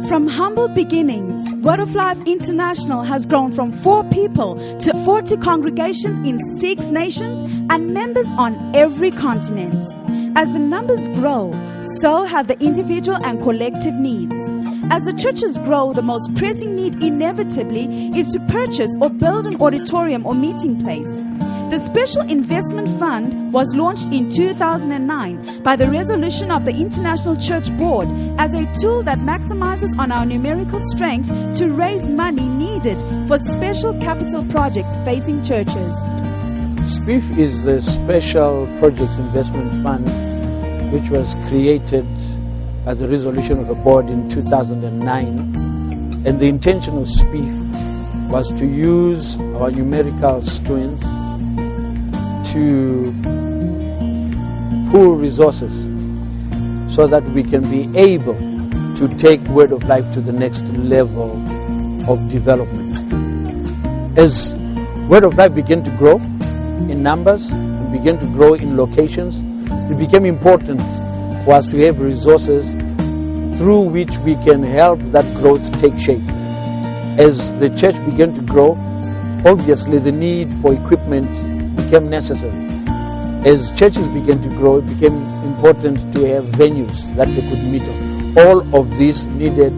From humble beginnings, Word of Life International has grown from 4 people to 40 congregations in 6 nations and members on every continent. As the numbers grow, so have the individual and collective needs. As the churches grow, the most pressing need inevitably is to purchase or build an auditorium or meeting place. The Special Investment Fund was launched in 2009 by the resolution of the International Church Board as a tool that maximizes on our numerical strength to raise money needed for special capital projects facing churches. SPIF is the Special Projects Investment Fund, which was created as a resolution of the board in 2009. And the intention of SPIF was to use our numerical strength to pool resources so that we can be able to take Word of Life to the next level of development. As Word of Life began to grow in numbers and began to grow in locations, it became important for us to have resources through which we can help that growth take shape. As the church began to grow, obviously the need for equipment became necessary. As churches began to grow, it became important to have venues that they could meet on. All of these needed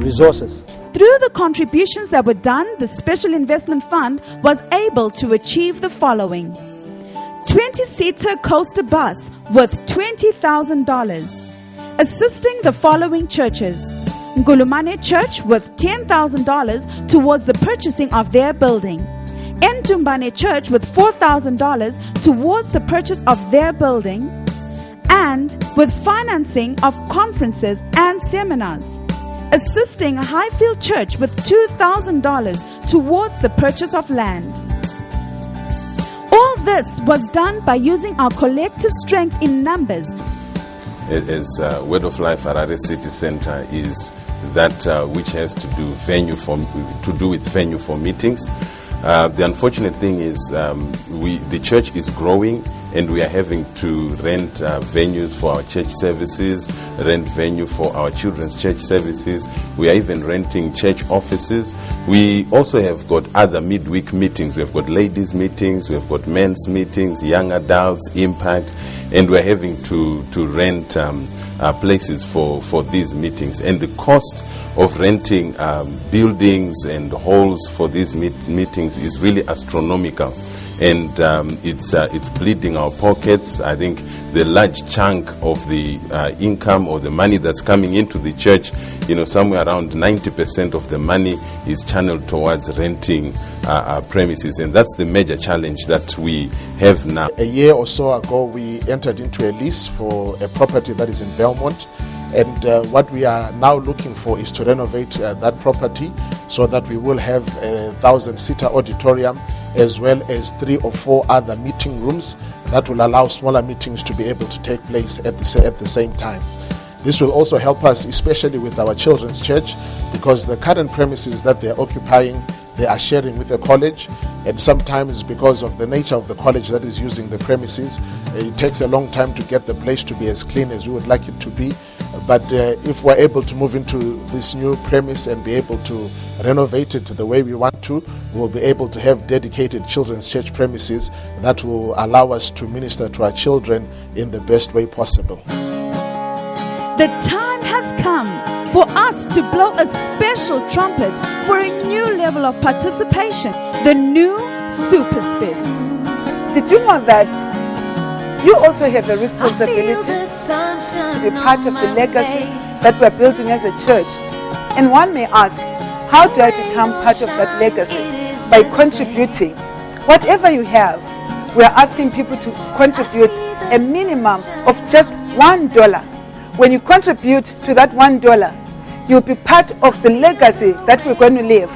resources. Through the contributions that were done, the Special Investment Fund was able to achieve the following: 20-seater coaster bus worth $20,000, assisting the following churches: Ngulumane Church with $10,000 towards the purchasing of their building, Ndumbane Church with $4,000 towards the purchase of their building, and with financing of conferences and seminars, assisting Highfield Church with $2,000 towards the purchase of land. All this was done by using our collective strength in numbers. As Word of Life Harare City Center is that which has to do with venue for meetings. The unfortunate thing is the church is growing and we are having to rent venues for our church services, rent venue for our children's church services. We are even renting church offices. We also have got other midweek meetings. We have got ladies meetings, we have got men's meetings, young adults, impact, and we're having to rent places for these meetings. And the cost of renting buildings and halls for these meetings is really astronomical. And it's bleeding our pockets. I think the large chunk of the income or the money that's coming into the church, somewhere around 90% of the money is channeled towards renting premises. And that's the major challenge that we have now. A year or so ago, we entered into a lease for a property that is in Belmont. And what we are now looking for is to renovate that property so that we will have a 1,000-seater auditorium as well as 3 or 4 other meeting rooms that will allow smaller meetings to be able to take place at the same time. This will also help us, especially with our children's church, because the current premises that they are occupying, they are sharing with the college, and sometimes because of the nature of the college that is using the premises, it takes a long time to get the place to be as clean as we would like it to be. But if we're able to move into this new premise and be able to renovate it the way we want to, we'll be able to have dedicated children's church premises that will allow us to minister to our children in the best way possible. The time has come for us to blow a special trumpet for a new level of participation, the new Super Spiff. Did you know that you also have a responsibility to be part of the legacy that we're building as a church? And one may ask, how do I become part of that legacy? By contributing. Whatever you have, we're asking people to contribute a minimum of just $1. When you contribute to that $1, you'll be part of the legacy that we're going to leave.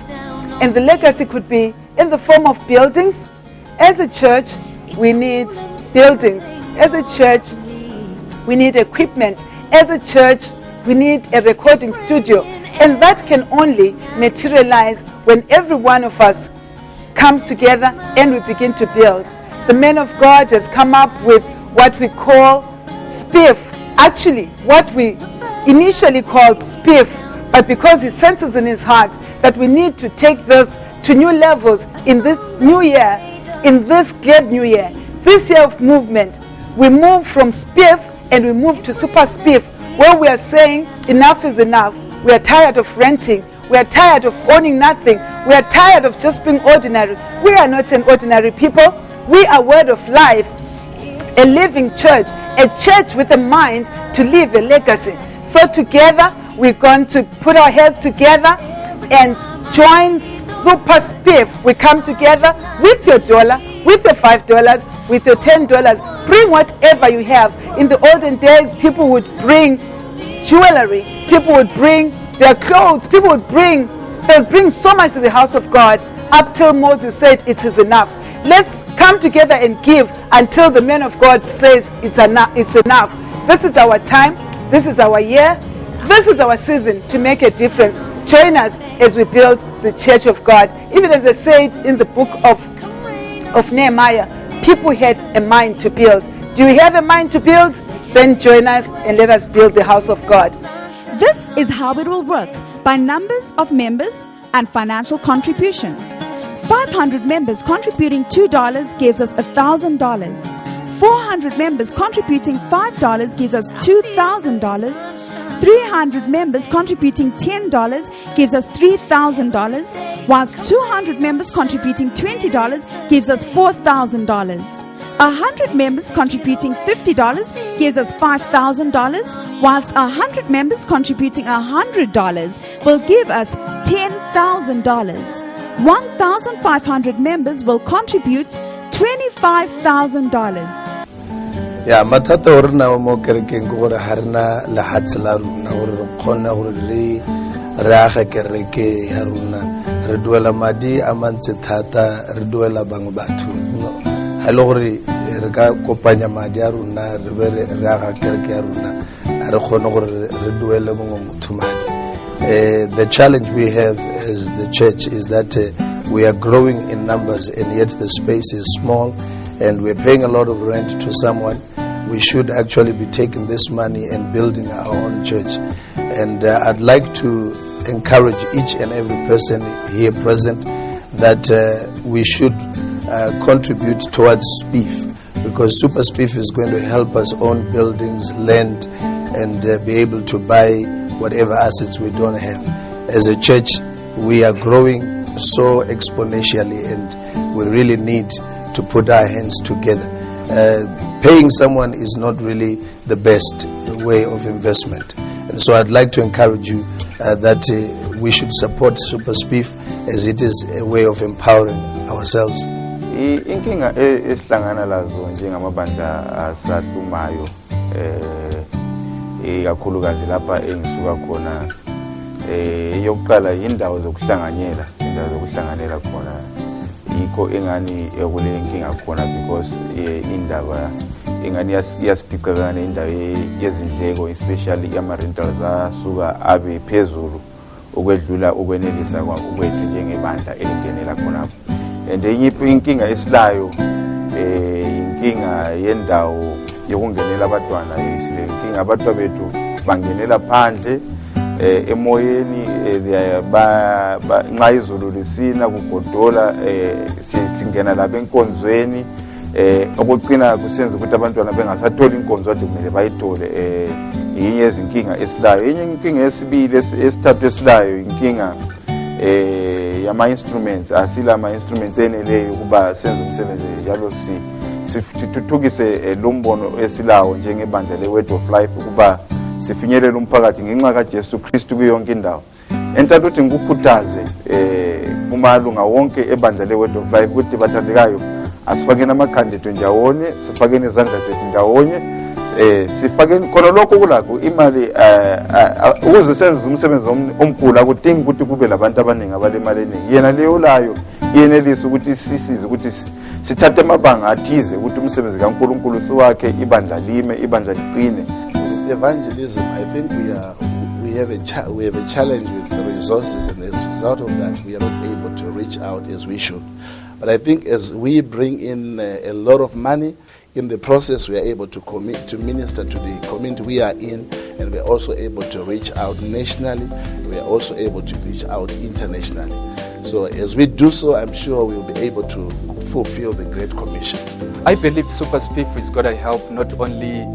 And the legacy could be in the form of buildings. As a church, we need buildings. As a church, we need equipment. As a church, we need a recording studio. And that can only materialize when every one of us comes together and we begin to build. The man of God has come up with what we call SPIF. Actually, what we initially called SPIF but because he senses in his heart that we need to take this to new levels in this new year, in this glad new year, this year of movement, we move from spiff and we move to super spiff, where we are saying enough is enough. We are tired of renting. We are tired of owning nothing. We are tired of just being ordinary. We are not an ordinary people. We are Word of Life, a living church, a church with a mind to leave a legacy. So together, we're going to put our heads together and join Super Spiff. We come together with your dollar, with your $5, with your $10. Bring whatever you have. In the olden days, people would bring jewelry. People would bring their clothes. People would bring so much to the house of God, up till Moses said it is enough. Let's come together and give until the man of God says it's enough. It's enough. This is our time. This is our year. This is our season to make a difference. Join us as we build the church of God. Even as I said in the book of Nehemiah, people had a mind to build. Do you have a mind to build? Then join us and let us build the house of God. This is how it will work, by numbers of members and financial contribution. 500 members contributing $2 gives us $1,000. 400 members contributing $5 gives us $2,000. 300 members contributing $10 gives us $3,000, whilst 200 members contributing $20 gives us $4,000. 100 members contributing $50 gives us $5,000, whilst 100 members contributing $100 will give us $10,000. 1,500 members will contribute $25,000. Ya matata hore na mo kerekeng go gore ha rena le hatsela runa gore re khona gore re aga kereke ya runa re duela madi a mantse thata re duela bang batho ha le gore re ka kopanya madi a runa re be re aga kereke ya runa re khona gore re duele mongwe motho madi. The challenge we have as the church is that we are growing in numbers and yet the space is small and we're paying a lot of rent to someone. We should actually be taking this money and building our own church. And I'd like to encourage each and every person here present that we should contribute towards SPIF, because Super SPIF is going to help us own buildings, land, and be able to buy whatever assets we don't have. As a church, we are growing so exponentially and we really need to put our hands together. Paying someone is not really the best way of investment. And so I'd like to encourage you that we should support Super SPIF as it is a way of empowering ourselves. Inkinga esihlangana lazo njengamabandla asatumayo ikakhulukazi lapha engisuka khona yokuqala indawo zokuhlanganyela khona yikho engani ekule inkinga khona, because indaba engani yasiphiqelana indawo yezindleko, especially ama-rentals asuka abe phezulu ukwedlula ukwenelisa kwethu njengebandla elingenela khonapho. And enye inkinga esilayo inkinga yendawo yokungenela abantwana. Inkinga abantwana bethu bangenela phandle emoyeni nxa izulu lisina kugodola singena lapha enkonzweni okuqina kusenza ukuthi abantwana bengasatholi inkonzo ade kumele bayithole. Yinye yezinkinga esilayo. Enye inkinga yesibili esithathu esilayo inkinga yama-instruments. Asila ama-instruments eneleyo ukuba senze umsebenzi yalo sithuthukise lo mbono esilawo njengebandla le-Word of Life ukuba sifinyelele umphakathi ngenxa kaJesu Kristu kuyonke indawo. Entando ukuthi ngikukhuthaze umalunga wonke ebandla le-Word of Life ukuthi bathandekayo asifakeni amakhanda ethu ndawonye, sifakeni izandla zethu ndawonye, sifakeni khona lokho kulakho imali ukuze senze umsebenzi omkhulu akudingi ukuthi kube labantu abaningi abalemali eningi. Yena leyo layo yenelisa ukuthi sisize ukuthi sithathe amabanga athize ukuthi umsebenzi kaNkulunkulu siwakhe, ibandla lime, ibandla liqine. Evangelism, I think we have a challenge with the resources, and as a result of that, we are not able to reach out as we should. But I think as we bring in a lot of money, In the process, we are able to commit to minister to the community we are in, and we are also able to reach out nationally. We are also able to reach out internationally. So as we do so, I'm sure we will be able to fulfill the Great Commission. I believe Super Spiff is going to help not only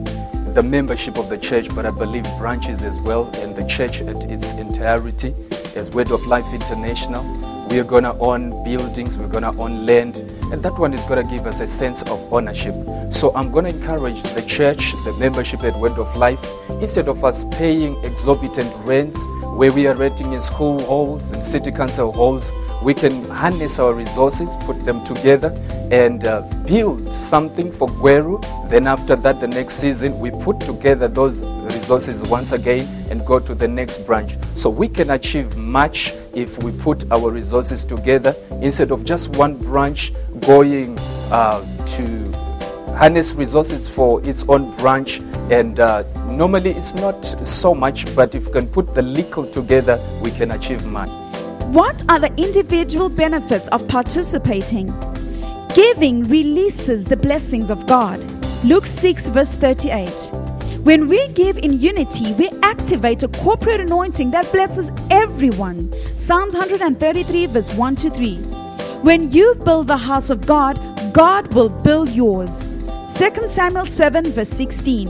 the membership of the church, but I believe branches as well, and the church at its entirety. As Word of Life International, we are going to own buildings, we're going to own land, and that one is going to give us a sense of ownership. So I'm going to encourage the church, the membership at Word of Life, instead of us paying exorbitant rents where we are renting in school halls and city council halls, we can harness our resources, put them together, and build something for Gweru. Then after that, the next season, we put together those resources once again and go to the next branch. So we can achieve much if we put our resources together instead of just one branch going to harness resources for its own branch. And normally it's not so much, but if we can put the little together, we can achieve much. What are the individual benefits of participating? Giving releases the blessings of God. Luke 6 verse 38. When we give in unity, we activate a corporate anointing that blesses everyone. Psalms 133 verse 1 to 3. When you build the house of God, God will build yours. 2 Samuel 7 verse 16.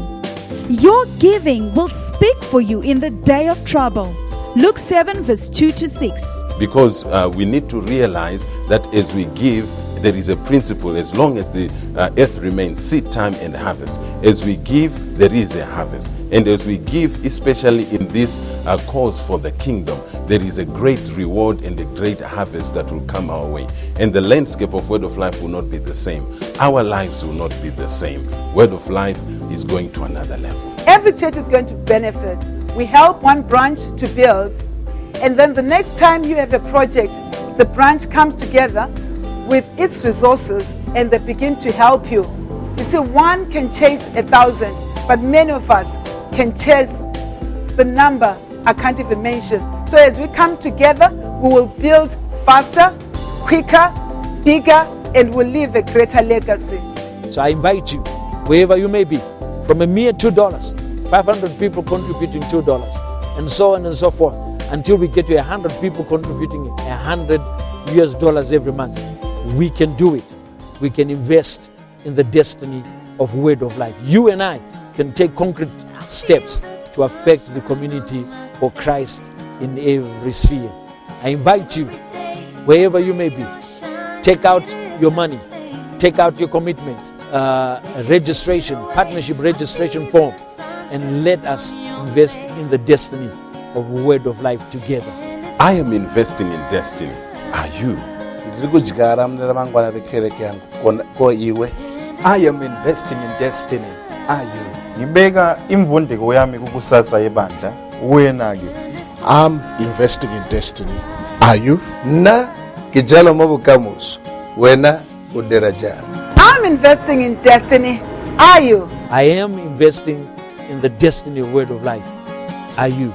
Your giving will speak for you in the day of trouble. Luke 7 verse 2 to 6. Because we need to realize that as we give, there is a principle. As long as the earth remains, seed time and harvest. As we give, there is a harvest. And as we give, especially in this cause for the kingdom, there is a great reward and a great harvest that will come our way. And the landscape of Word of Life will not be the same. Our lives will not be the same. Word of Life is going to another level. Every church is going to benefit. We help one branch to build, and then the next time you have a project, the branch comes together with its resources and they begin to help you. You see, one can chase 1,000, but many of us can chase the number I can't even mention. So as we come together, we will build faster, quicker, bigger, and will leave a greater legacy. So I invite you, wherever you may be, from a mere $2, 500 people contributing $2, and so on and so forth, until we get to 100 people contributing $100 every month. We can do it. We can invest in the destiny of Word of Life. You and I can take concrete steps to affect the community for Christ in every sphere. I invite you, wherever you may be, take out your money, take out your commitment, registration, partnership registration form, and let us invest in the destiny of Word of Life together. I am investing in destiny. Are you? I am investing in destiny. Are you? ngibeka imvundeko yami kukusasa yebandla wena-ke. I'm investing in destiny. Are you? Na kijalo mabukamuso wena uderajara. I'm investing in destiny. Are you? I am investing in the destiny of Word of Life. Are you?